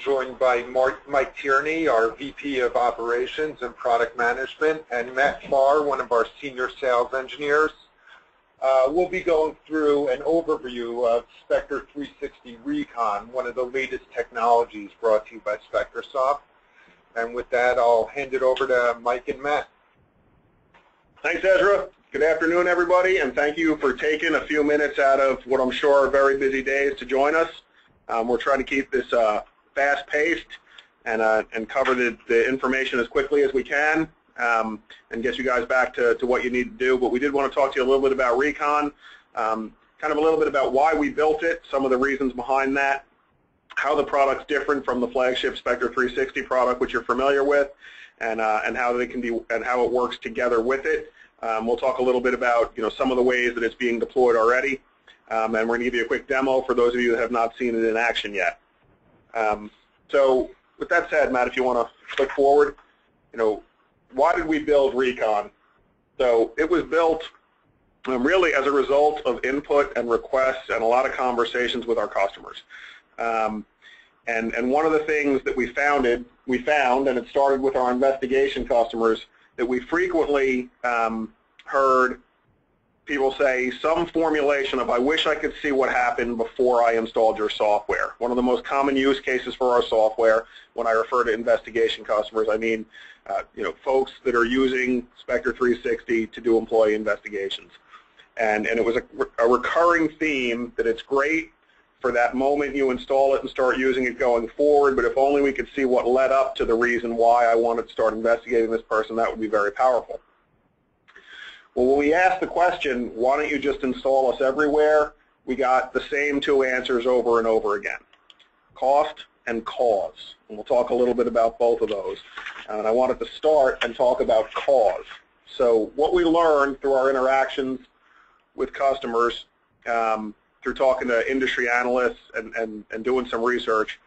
joined by Mike Tierney, our VP of Operations and Product Management, and Matt Farr, one of our Senior Sales Engineers. We'll be going through an overview of Spector 360 Recon, one of the latest technologies brought to you by SpectorSoft. And with that, I'll hand it over to Mike and Matt. Thanks, Ezra. Good afternoon, everybody, and thank you for taking a few minutes out of what I'm sure are very busy days to join us. We're trying to keep this fast-paced and cover the information as quickly as we can and get you guys back to what you need to do. But we did want to talk to you a little bit about Recon, kind of a little bit about why we built it, some of the reasons behind that, how the product's different from the flagship Spector 360 product, which you're familiar with, and how they can be and how it works together with it. We'll talk a little bit about some of the ways that it's being deployed already, and we're going to give you a quick demo for those of you that have not seen it in action yet. So with that said, Matt, if you want to click forward, why did we build Recon? So it was built really as a result of input and requests and a lot of conversations with our customers. And one of the things that we found, and it started with our investigation customers, that we frequently heard people say some formulation of, I wish I could see what happened before I installed your software. One of the most common use cases for our software, when I refer to investigation customers, I mean folks that are using Spector 360 to do employee investigations. And it was a recurring theme that it's great for that moment you install it and start using it going forward, but if only we could see what led up to the reason why I wanted to start investigating this person, that would be very powerful. Well, when we asked the question, why don't you just install us everywhere, we got the same two answers over and over again: cost and cause. And we'll talk a little bit about both of those. And I wanted to start and talk about cause. So what we learned through our interactions with customers, through talking to industry analysts and doing some research,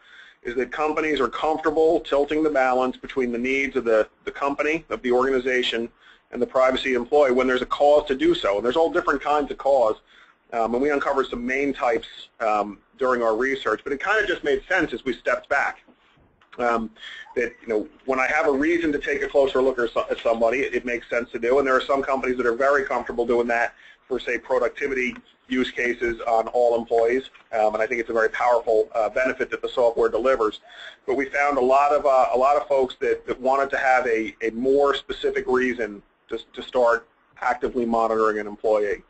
is that companies are comfortable tilting the balance between the needs of the company, of the organization, and the privacy employee when there's a cause to do so. And there's all different kinds of cause. And we uncovered some main types during our research, but it kind of just made sense as we stepped back. That when I have a reason to take a closer look at somebody, it makes sense to do. And there are some companies that are very comfortable doing that for, say, productivity use cases on all employees, and I think it's a very powerful benefit that the software delivers. But we found a lot of folks that wanted to have a more specific reason to start actively monitoring an employee.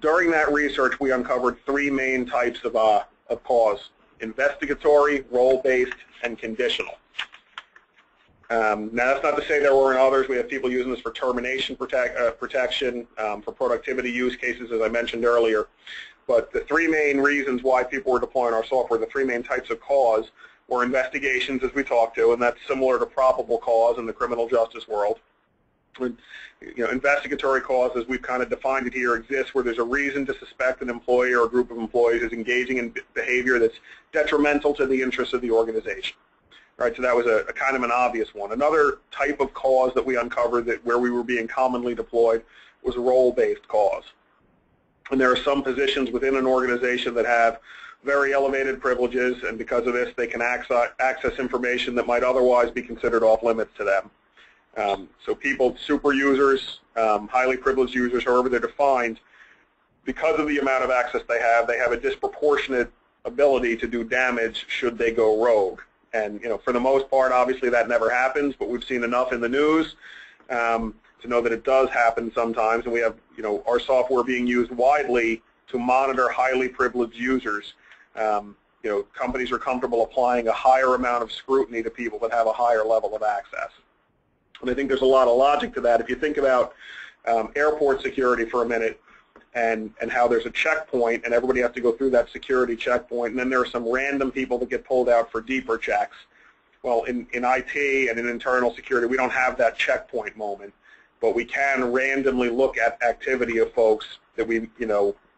During that research, we uncovered three main types of cause: investigatory, role-based, and conditional. Now, that's not to say there weren't others. We have people using this for termination protection, for productivity use cases, as I mentioned earlier. But the three main reasons why people were deploying our software, the three main types of cause, were investigations, as we talked to, and that's similar to probable cause in the criminal justice world. Investigatory cause, as we've kind of defined it here, exists where there's a reason to suspect an employee or a group of employees is engaging in behavior that's detrimental to the interests of the organization. Right, so that was a kind of an obvious one. Another type of cause that we uncovered where we were being commonly deployed was role-based cause. And there are some positions within an organization that have very elevated privileges, and because of this, they can access information that might otherwise be considered off-limits to them. So people, super users, highly privileged users, however they're defined, because of the amount of access they have a disproportionate ability to do damage should they go rogue. And for the most part, obviously that never happens, but we've seen enough in the news to know that it does happen sometimes. And we have our software being used widely to monitor highly privileged users. Companies are comfortable applying a higher amount of scrutiny to people that have a higher level of access. And I think there's a lot of logic to that. If you think about airport security for a minute, and how there's a checkpoint and everybody has to go through that security checkpoint, and then there are some random people that get pulled out for deeper checks. Well, in IT and in internal security, we don't have that checkpoint moment, but we can randomly look at activity of folks that we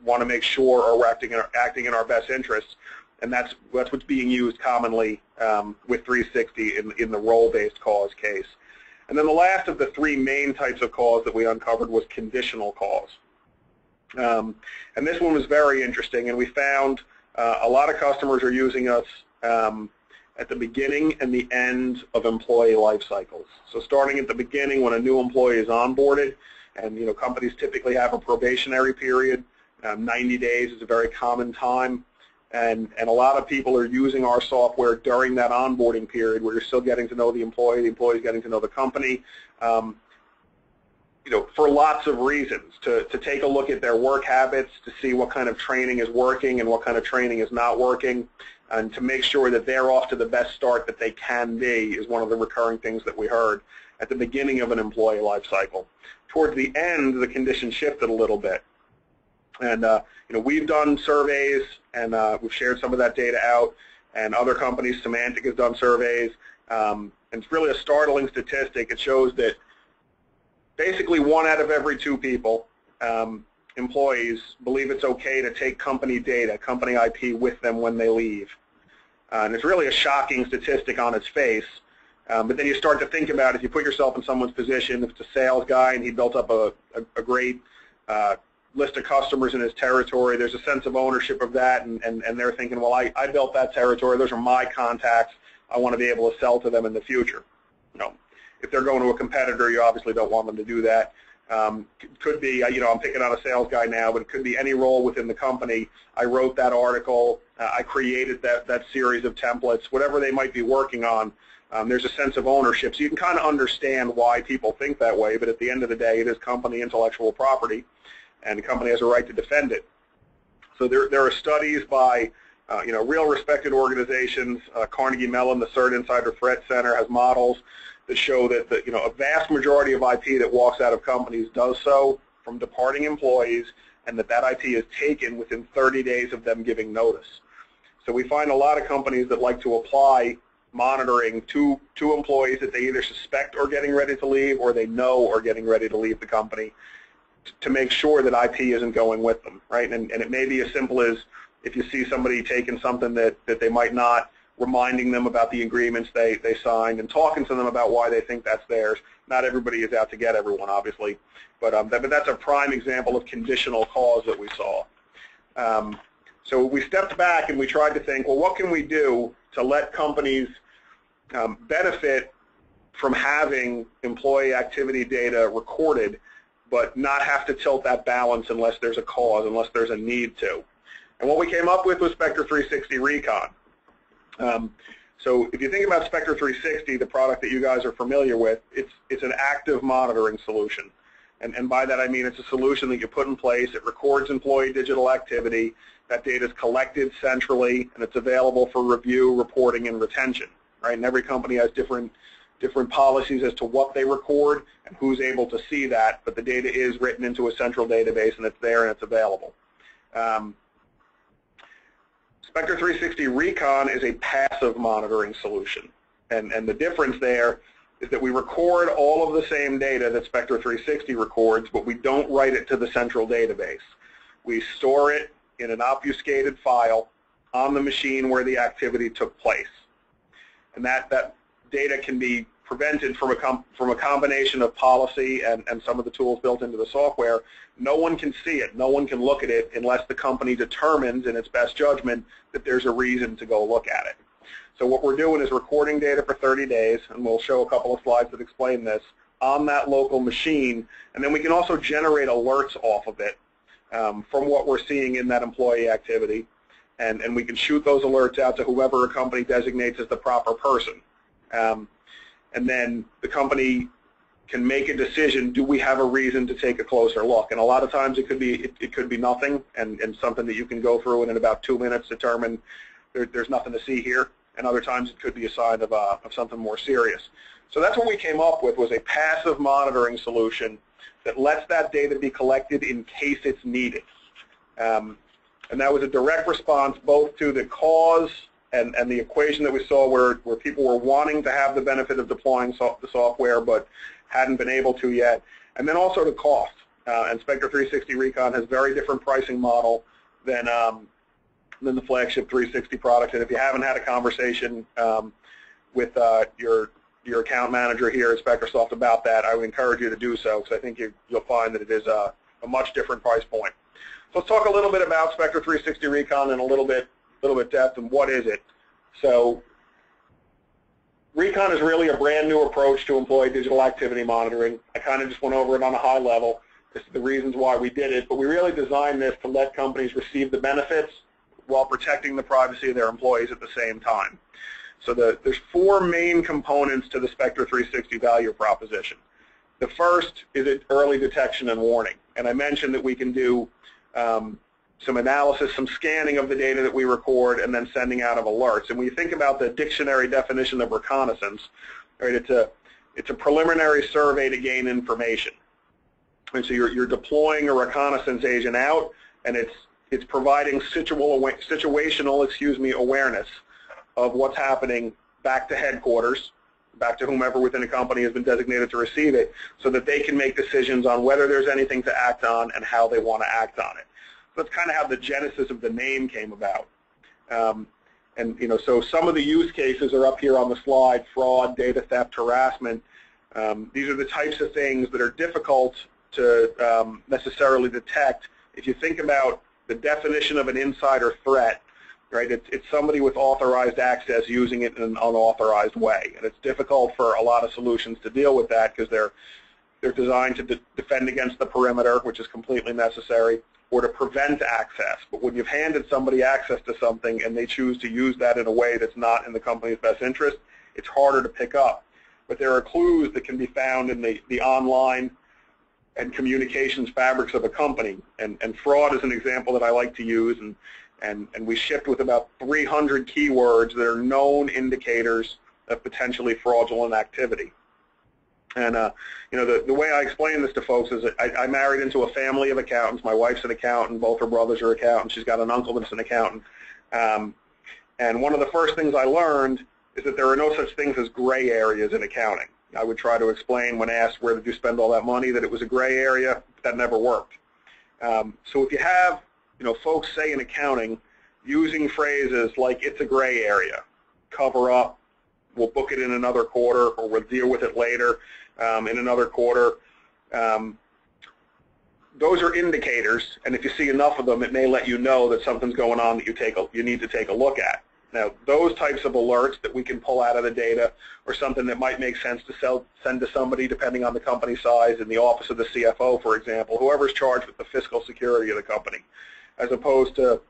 want to make sure are acting in our best interests, and that's what's being used commonly with 360 in the role-based cause case. And then the last of the three main types of cause that we uncovered was conditional cause. And this one was very interesting, and we found a lot of customers are using us at the beginning and the end of employee life cycles. So starting at the beginning when a new employee is onboarded, and companies typically have a probationary period. 90 days is a very common time, and a lot of people are using our software during that onboarding period where you're still getting to know the employee's getting to know the company, for lots of reasons, to take a look at their work habits, to see what kind of training is working and what kind of training is not working, and to make sure that they're off to the best start that they can be is one of the recurring things that we heard at the beginning of an employee life cycle. Towards the end, the conditions shifted a little bit. And we've done surveys, and we've shared some of that data out, and other companies, Symantec has done surveys, and it's really a startling statistic. It shows that basically 1 out of every 2 people, employees, believe it's okay to take company data, company IP with them when they leave. And it's really a shocking statistic on its face. But then you start to think about, if you put yourself in someone's position, if it's a sales guy and he built up a great list of customers in his territory, there's a sense of ownership of that, and they're thinking, well, I built that territory, those are my contacts, I want to be able to sell to them in the future. If they're going to a competitor, you obviously don't want them to do that. Could be, I'm picking on a sales guy now, but it could be any role within the company. I wrote that article, I created that series of templates, whatever they might be working on. There's a sense of ownership, so you can kind of understand why people think that way, but at the end of the day, it is company intellectual property, and the company has a right to defend it. So there are studies by real respected organizations. Carnegie Mellon, the CERT Insider Threat Center, has models that show that a vast majority of IP that walks out of companies does so from departing employees, and that IP is taken within 30 days of them giving notice. So we find a lot of companies that like to apply monitoring to employees that they either suspect are getting ready to leave or they know are getting ready to leave the company, to make sure that IP isn't going with them, right? And it may be as simple as, if you see somebody taking something that they might not, reminding them about the agreements they signed and talking to them about why they think that's theirs. Not everybody is out to get everyone, obviously, but that's a prime example of conditional cause that we saw. So we stepped back and we tried to think, well, what can we do to let companies benefit from having employee activity data recorded, but not have to tilt that balance unless there's a cause, unless there's a need to. And what we came up with was Spector 360 Recon. So if you think about Spector 360, the product that you guys are familiar with, it's an active monitoring solution. And by that I mean it's a solution that you put in place. It records employee digital activity. That data is collected centrally, and it's available for review, reporting, and retention. Right? And every company has different policies as to what they record and who's able to see that, but the data is written into a central database, and it's there and it's available. Spector 360 Recon is a passive monitoring solution, and the difference there is that we record all of the same data that Spector 360 records, but we don't write it to the central database. We store it in an obfuscated file on the machine where the activity took place. And that data can be prevented from a combination of policy and some of the tools built into the software. No one can see it. No one can look at it unless the company determines in its best judgment that there's a reason to go look at it. So what we're doing is recording data for 30 days, and we'll show a couple of slides that explain this, on that local machine, and then we can also generate alerts off of it from what we're seeing in that employee activity, and we can shoot those alerts out to whoever a company designates as the proper person. And then the company can make a decision, do we have a reason to take a closer look? And a lot of times it could be nothing, and something that you can go through and in about 2 minutes determine there's nothing to see here. And other times it could be a sign of something more serious. So that's what we came up with, was a passive monitoring solution that lets that data be collected in case it's needed. And that was a direct response both to the cause and the equation that we saw where people were wanting to have the benefit of deploying the software but hadn't been able to yet, and then also to cost. And Spector 360 Recon has very different pricing model than the flagship 360 product. And if you haven't had a conversation with your account manager here at Spectorsoft about that, I would encourage you to do so, because I think you'll find that it is a much different price point. So let's talk a little bit about Spector 360 Recon in a little bit depth, and what is it. So Recon is really a brand new approach to employee digital activity monitoring. I kind of just went over it on a high level. This is the reasons why we did it, but we really designed this to let companies receive the benefits while protecting the privacy of their employees at the same time. So there's 4 main components to the Spector 360 value proposition. The first is early detection and warning, and I mentioned that we can do some analysis, some scanning of the data that we record, and then sending out of alerts. And when you think about the dictionary definition of reconnaissance, right, it's a preliminary survey to gain information. And so you're deploying a reconnaissance agent out, and it's providing situational awareness of what's happening back to headquarters, back to whomever within a company has been designated to receive it, so that they can make decisions on whether there's anything to act on and how they want to act on it. So that's kind of how the genesis of the name came about. And so some of the use cases are up here on the slide: fraud, data theft, harassment. These are the types of things that are difficult to necessarily detect. If you think about the definition of an insider threat, right, it's somebody with authorized access using it in an unauthorized way, and it's difficult for a lot of solutions to deal with that because they're designed to defend against the perimeter, which is completely necessary, or to prevent access. But when you've handed somebody access to something and they choose to use that in a way that's not in the company's best interest, it's harder to pick up. But there are clues that can be found in the online and communications fabrics of a company. And fraud is an example that I like to use, and we shipped with about 300 keywords that are known indicators of potentially fraudulent activity. And the way I explain this to folks is that I married into a family of accountants. My wife's an accountant. Both her brothers are accountants. She's got an uncle that's an accountant. And one of the first things I learned is that there are no such things as gray areas in accounting. I would try to explain when asked where did you spend all that money that it was a gray area. That never worked. So if you have folks say in accounting using phrases like "it's a gray area," "cover up," "we'll book it in another quarter," or "we'll deal with it later in another quarter," those are indicators, and if you see enough of them, it may let you know that something's going on that you need to take a look at. Now, those types of alerts that we can pull out of the data, or something that might make sense to send to somebody depending on the company size, in the office of the CFO, for example, whoever's charged with the fiscal security of the company, as opposed to,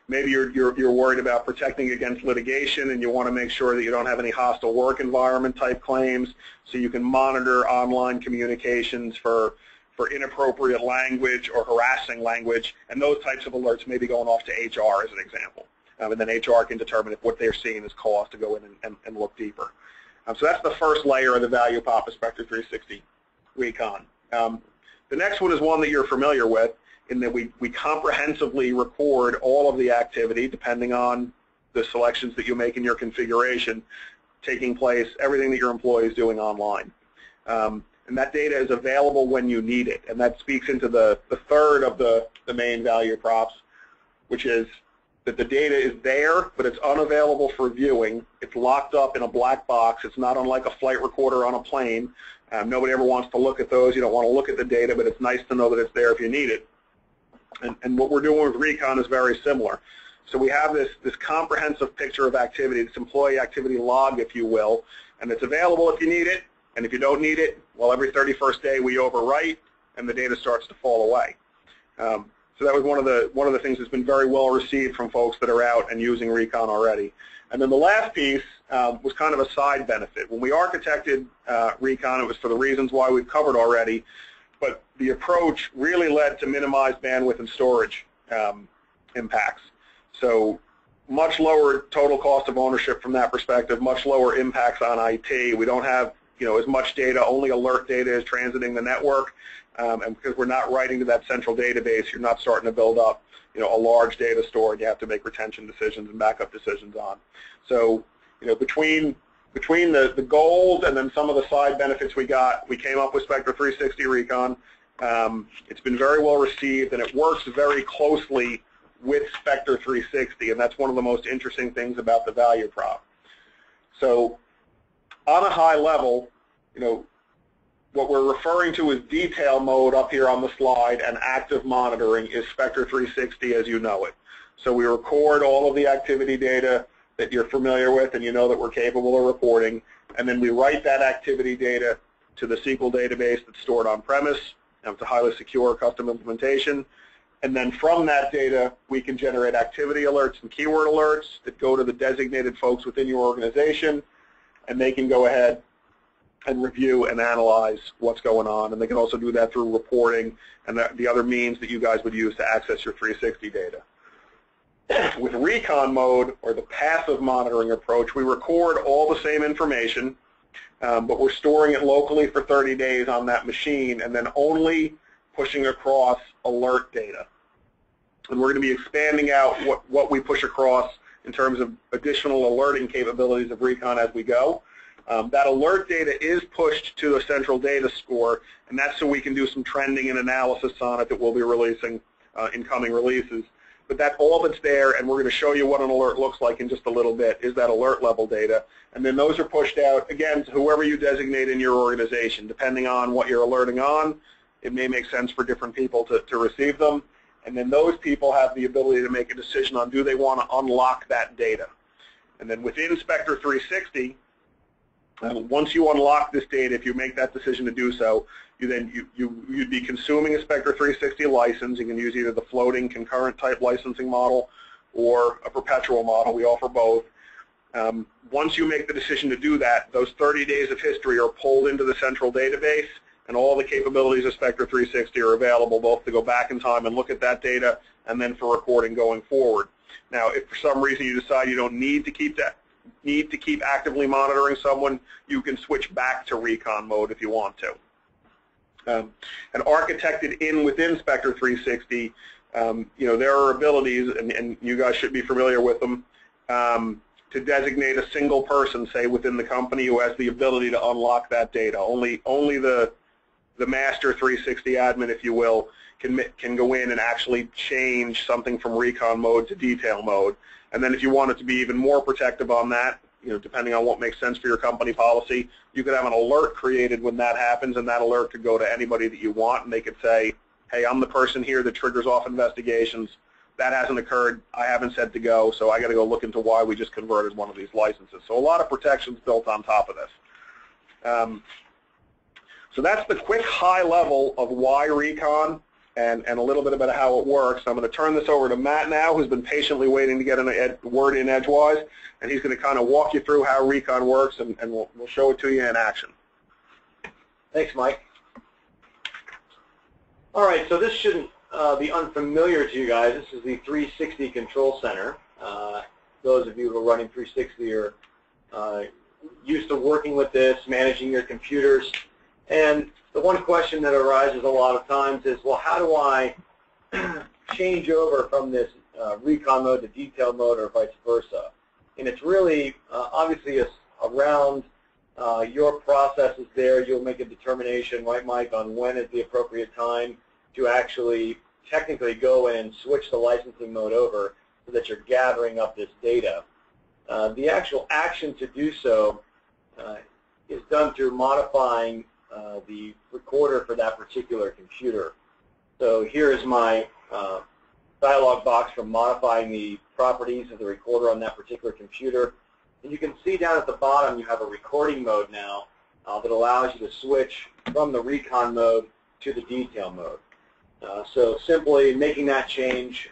maybe you're worried about protecting against litigation and you want to make sure that you don't have any hostile work environment type claims, so you can monitor online communications for inappropriate language or harassing language, and those types of alerts may be going off to HR as an example. And then HR can determine if what they're seeing is cause to go in and look deeper. So that's the first layer of the value prop of Spector 360 Recon. The next one is one that you're familiar with, in that we comprehensively record all of the activity, depending on the selections that you make in your configuration, taking place, everything that your employee is doing online. And that data is available when you need it. And that speaks into the third of the main value props, which is that the data is there, but it's unavailable for viewing. It's locked up in a black box. It's not unlike a flight recorder on a plane. Nobody ever wants to look at those. You don't want to look at the data, but it's nice to know that it's there if you need it. And what we're doing with Recon is very similar. So we have this comprehensive picture of activity, this employee activity log, if you will, and it's available if you need it. And if you don't need it, well, every 31st day we overwrite, and the data starts to fall away. So that was one of the things that's been very well received from folks that are out and using Recon already. And then the last piece was kind of a side benefit. When we architected Recon, it was for the reasons why we've covered already, but the approach really led to minimized bandwidth and storage impacts. So much lower total cost of ownership from that perspective, much lower impacts on IT. We don't have as much data, only alert data is transiting the network, and because we're not writing to that central database, you're not starting to build up a large data store, and you have to make retention decisions and backup decisions on. So between the gold and then some of the side benefits we came up with Spector 360 Recon. It's been very well received, and it works very closely with Spector 360, and that's one of the most interesting things about the value prop. So on a high level, what we're referring to as detail mode up here on the slide and active monitoring is Spector 360 as you know it. So we record all of the activity data, that you're familiar with and you know that we're capable of reporting, and then we write that activity data to the SQL database that's stored on-premise. It's a highly secure custom implementation. And then from that data, we can generate activity alerts and keyword alerts that go to the designated folks within your organization, and they can go ahead and review and analyze what's going on. And they can also do that through reporting and the other means that you guys would use to access your 360 data. With Recon mode, or the passive monitoring approach, we record all the same information, but we're storing it locally for 30 days on that machine and then only pushing across alert data. And we're going to be expanding out what we push across in terms of additional alerting capabilities of Recon as we go. That alert data is pushed to a central data store, and that's so we can do some trending and analysis on it that we'll be releasing in coming releases. But that's all that's there, and we're going to show you what an alert looks like in just a little bit, is that alert level data. And then those are pushed out, again, to whoever you designate in your organization. Depending on what you're alerting on, it may make sense for different people to receive them. And then those people have the ability to make a decision on, do they want to unlock that data. And then within Spector 360, once you unlock this data, if you make that decision to do so, you'd be consuming a Spector 360 license. You can use either the floating concurrent type licensing model or a perpetual model. We offer both. Once you make the decision to do that, those 30 days of history are pulled into the central database, and all the capabilities of Spector 360 are available both to go back in time and look at that data and then for recording going forward. Now, if for some reason you decide you don't need to keep actively monitoring someone, you can switch back to Recon mode if you want to. And architected within Spector 360, there are abilities, and you guys should be familiar with them, to designate a single person, say within the company, who has the ability to unlock that data. Only the master 360 admin, if you will, can go in and actually change something from Recon mode to detail mode. And then if you want it to be even more protective on that, depending on what makes sense for your company policy, you could have an alert created when that happens, and that alert could go to anybody that you want, and they could say, hey, I'm the person here that triggers off investigations. That hasn't occurred. I haven't said to go, so I got to go look into why we just converted one of these licenses. So a lot of protections built on top of this. So that's the quick high level of why Recon and a little bit about how it works. I'm going to turn this over to Matt now, who's been patiently waiting to get a word in edgewise, and he's going to kind of walk you through how Recon works, and we'll show it to you in action. Thanks, Mike. All right, so this shouldn't be unfamiliar to you guys. This is the 360 Control Center. Those of you who are running 360 are used to working with this, managing your computers. And the one question that arises a lot of times is, well, how do I change over from this Recon mode to detail mode, or vice versa? And it's really, obviously, around your processes there. You'll make a determination, right, Mike, on when is the appropriate time to actually technically go in and switch the licensing mode over so that you're gathering up this data. The actual action to do so is done through modifying the recorder for that particular computer. So here is my dialog box for modifying the properties of the recorder on that particular computer. And you can see down at the bottom you have a recording mode now that allows you to switch from the Recon mode to the detail mode. So simply making that change,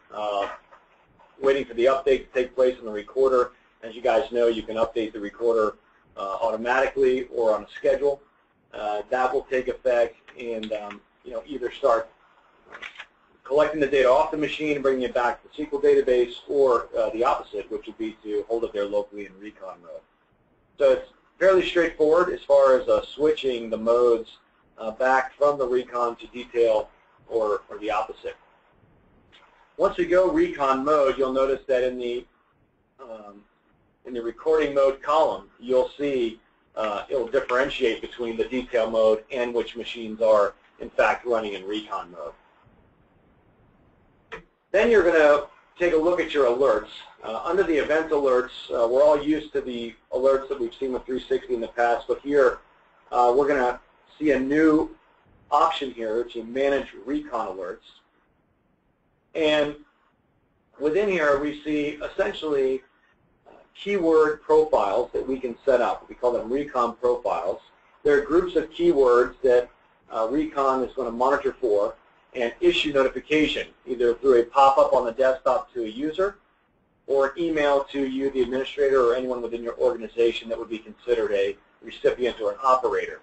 waiting for the update to take place on the recorder. As you guys know, you can update the recorder automatically or on a schedule. That will take effect and either start collecting the data off the machine and bringing it back to the SQL database, or the opposite, which would be to hold it there locally in Recon mode. So it's fairly straightforward as far as switching the modes back from the Recon to detail or the opposite. Once we go Recon mode, you'll notice that in the recording mode column, you'll see it'll differentiate between the detail mode and which machines are, in fact, running in Recon mode. Then you're going to take a look at your alerts. Under the event alerts, we're all used to the alerts that we've seen with 360 in the past, but here we're going to see a new option here to manage Recon alerts. And within here we see essentially keyword profiles that we can set up. We call them Recon profiles. They're groups of keywords that Recon is going to monitor for and issue notification, either through a pop-up on the desktop to a user or an email to you, the administrator, or anyone within your organization that would be considered a recipient or an operator.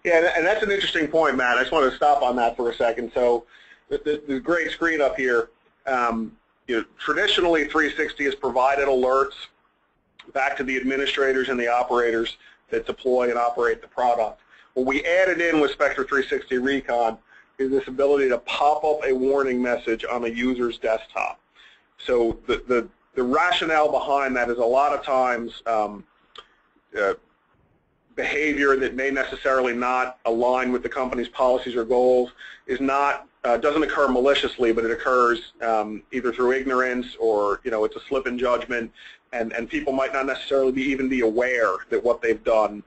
Yeah, and that's an interesting point, Matt. I just want to stop on that for a second. So the great screen up here, traditionally 360 has provided alerts back to the administrators and the operators that deploy and operate the product. What we added in with Spector 360 Recon is this ability to pop up a warning message on a user's desktop. So the rationale behind that is a lot of times behavior that may necessarily not align with the company's policies or goals is not doesn't occur maliciously, but it occurs either through ignorance or it's a slip in judgment, and people might not necessarily even be aware that what they've done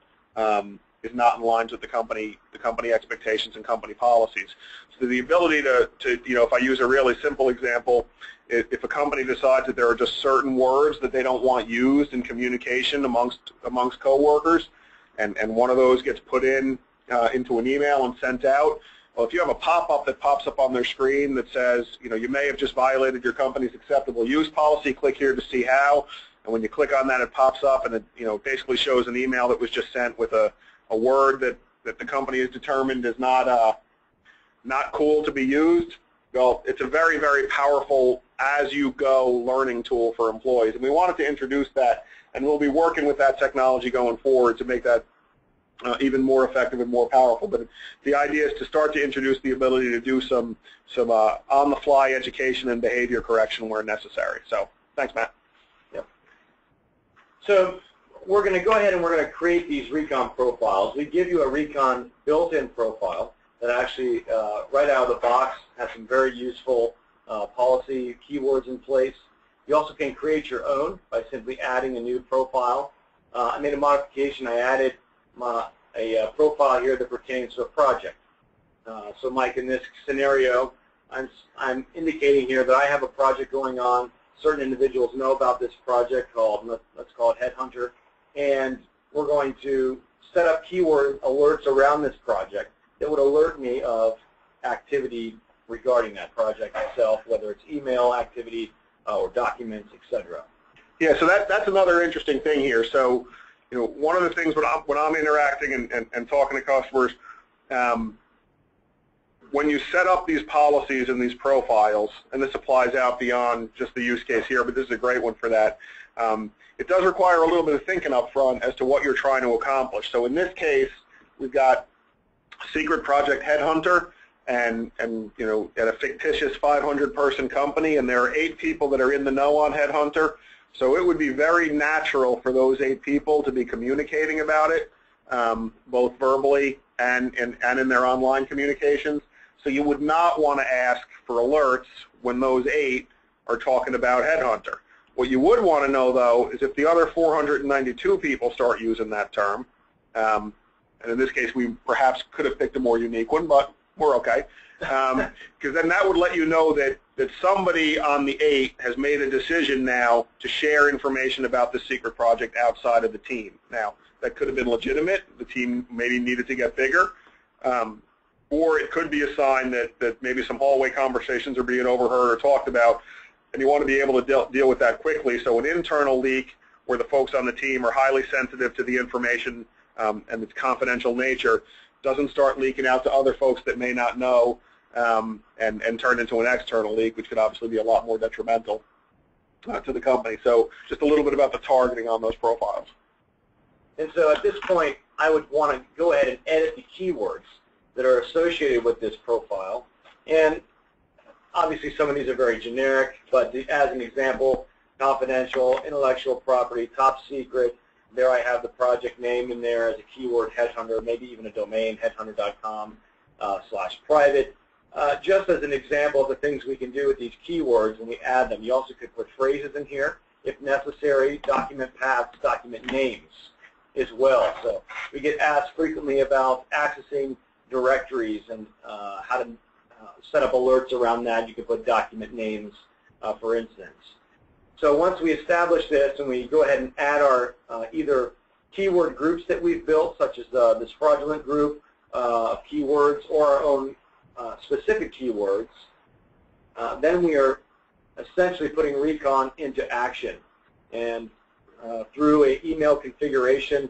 is not in line with the company expectations and company policies. So the ability to if I use a really simple example, if a company decides that there are just certain words that they don't want used in communication amongst coworkers, and one of those gets put into an email and sent out, well, if you have a pop-up that pops up on their screen that says, you may have just violated your company's acceptable use policy, click here to see how, and when you click on that, it pops up and it basically shows an email that was just sent with a word that the company has determined is not cool to be used. Well, it's a very, very powerful as-you-go learning tool for employees, and we wanted to introduce that, and we'll be working with that technology going forward to make that even more effective and more powerful. But the idea is to start to introduce the ability to do some on-the-fly education and behavior correction where necessary. So, thanks, Matt. Yep. So we're going to go ahead and we're going to create these Recon profiles. We give you a Recon built-in profile that actually, right out of the box, has some very useful policy keywords in place. You also can create your own by simply adding a new profile. I made a modification. I added a profile here that pertains to a project. So, Mike, in this scenario, I'm indicating here that I have a project going on. Certain individuals know about this project called, let's call it Headhunter, and we're going to set up keyword alerts around this project that would alert me of activity regarding that project itself, whether it's email activity or documents, etc. Yeah, so that's another interesting thing here. So, one of the things when I'm interacting and talking to customers, when you set up these policies and these profiles, and this applies out beyond just the use case here, but this is a great one for that, it does require a little bit of thinking up front as to what you're trying to accomplish. So in this case, we've got secret project Headhunter, and at a fictitious 500-person company, and there are 8 people that are in the know on Headhunter. So it would be very natural for those 8 people to be communicating about it, both verbally and in their online communications. So you would not want to ask for alerts when those 8 are talking about Headhunter. What you would want to know, though, is if the other 492 people start using that term, and in this case we perhaps could have picked a more unique one, but we're okay, because then that would let you know that somebody on the 8 has made a decision now to share information about the secret project outside of the team. Now, that could have been legitimate. The team maybe needed to get bigger. Or it could be a sign that maybe some hallway conversations are being overheard or talked about, and you want to be able to deal with that quickly. So an internal leak where the folks on the team are highly sensitive to the information and its confidential nature doesn't start leaking out to other folks that may not know and turn into an external leak, which could obviously be a lot more detrimental to the company. So just a little bit about the targeting on those profiles. And so at this point, I would want to go ahead and edit the keywords that are associated with this profile. And obviously some of these are very generic, but as an example, confidential, intellectual property, top secret, there I have the project name in there as a keyword, Headhunter, maybe even a domain, headhunter.com/private. Just as an example of the things we can do with these keywords when we add them, you also could put phrases in here, if necessary, document paths, document names as well. So we get asked frequently about accessing directories and how to set up alerts around that. You could put document names, for instance. So once we establish this and we go ahead and add our either keyword groups that we've built, such as this fraudulent group of keywords or our own specific keywords, then we are essentially putting Recon into action. And through an email configuration,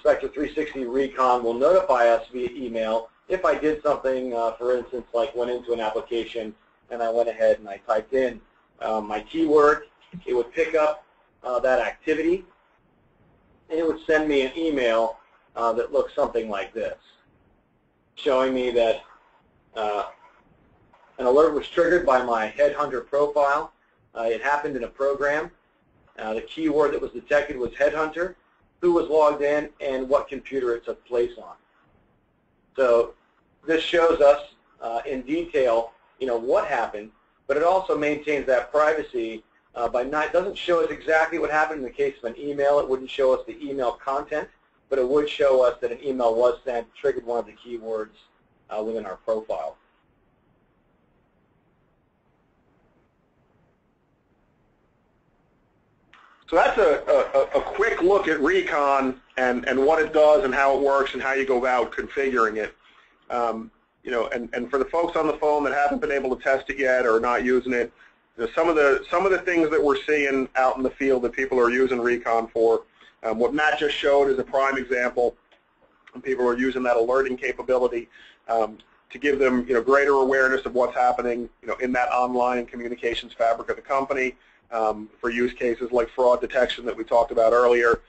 Spector 360 Recon will notify us via email if I did something, for instance, like went into an application and I went ahead and I typed in my keyword. It would pick up that activity, and it would send me an email that looks something like this, showing me that an alert was triggered by my headhunter profile. It happened in a program. The keyword that was detected was headhunter, who was logged in, and what computer it took place on. So this shows us in detail, what happened, but it also maintains that privacy by not, doesn't show us exactly what happened in the case of an email. It wouldn't show us the email content, but it would show us that an email was sent, triggered one of the keywords within our profile. So that's a quick look at Recon and what it does and how it works and how you go about configuring it. And for the folks on the phone that haven't been able to test it yet or not using it, some of the things that we're seeing out in the field that people are using Recon for, what Matt just showed is a prime example. And people are using that alerting capability to give them greater awareness of what's happening in that online communications fabric of the company. For use cases like fraud detection that we talked about earlier,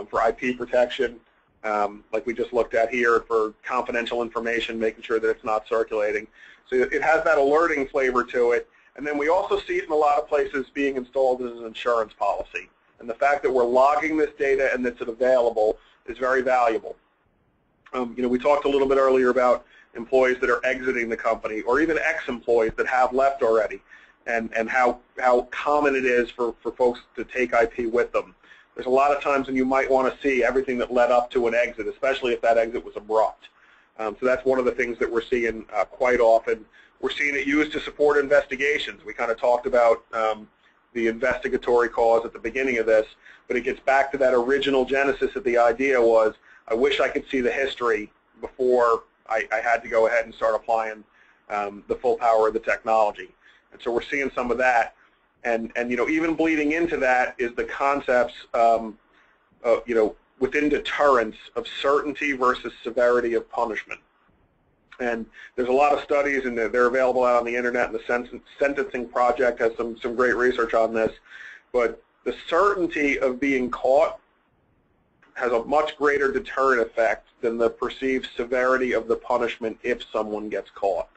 for IP protection, like we just looked at here, for confidential information, making sure that it's not circulating. So it has that alerting flavor to it. And then we also see it in a lot of places being installed as an insurance policy. And the fact that we're logging this data and that it's available is very valuable. We talked a little bit earlier about employees that are exiting the company, or even ex-employees that have left already. And how common it is for folks to take IP with them. There's a lot of times when you might want to see everything that led up to an exit, especially if that exit was abrupt. So that's one of the things that we're seeing quite often. We're seeing it used to support investigations. We kind of talked about the investigatory cause at the beginning of this, but it gets back to that original genesis of the idea was, I wish I could see the history before I had to go ahead and start applying the full power of the technology. And so we're seeing some of that, and even bleeding into that is the concepts, within deterrence of certainty versus severity of punishment. And there's a lot of studies, and they're available out on the internet. And the Sentencing Project has some great research on this. But the certainty of being caught has a much greater deterrent effect than the perceived severity of the punishment if someone gets caught.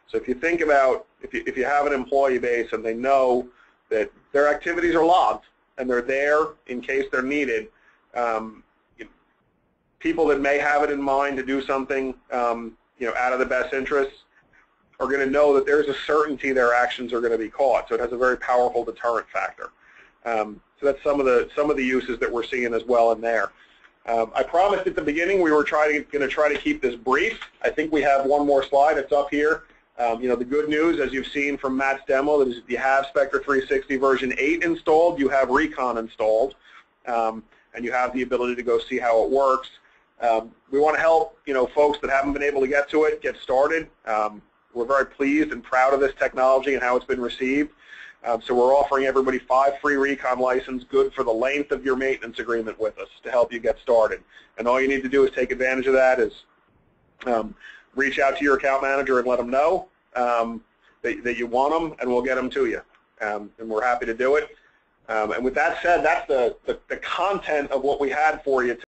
So if you think about, if you have an employee base and they know that their activities are logged and they're there in case they're needed, people that may have it in mind to do something, out of the best interests are going to know that there's a certainty their actions are going to be caught. So it has a very powerful deterrent factor. So that's some of the uses that we're seeing as well in there. I promised at the beginning we were going to try to keep this brief. I think we have one more slide. It's up here. The good news, as you've seen from Matt's demo, that is if you have Spector 360 version 8 installed, you have Recon installed, and you have the ability to go see how it works. We want to help folks that haven't been able to get to it get started. We're very pleased and proud of this technology and how it's been received. So we're offering everybody 5 free Recon licenses, good for the length of your maintenance agreement with us, to help you get started. And all you need to do is take advantage of that, is reach out to your account manager and let them know that you want them, and we'll get them to you. And we're happy to do it. And with that said, that's the content of what we had for you today.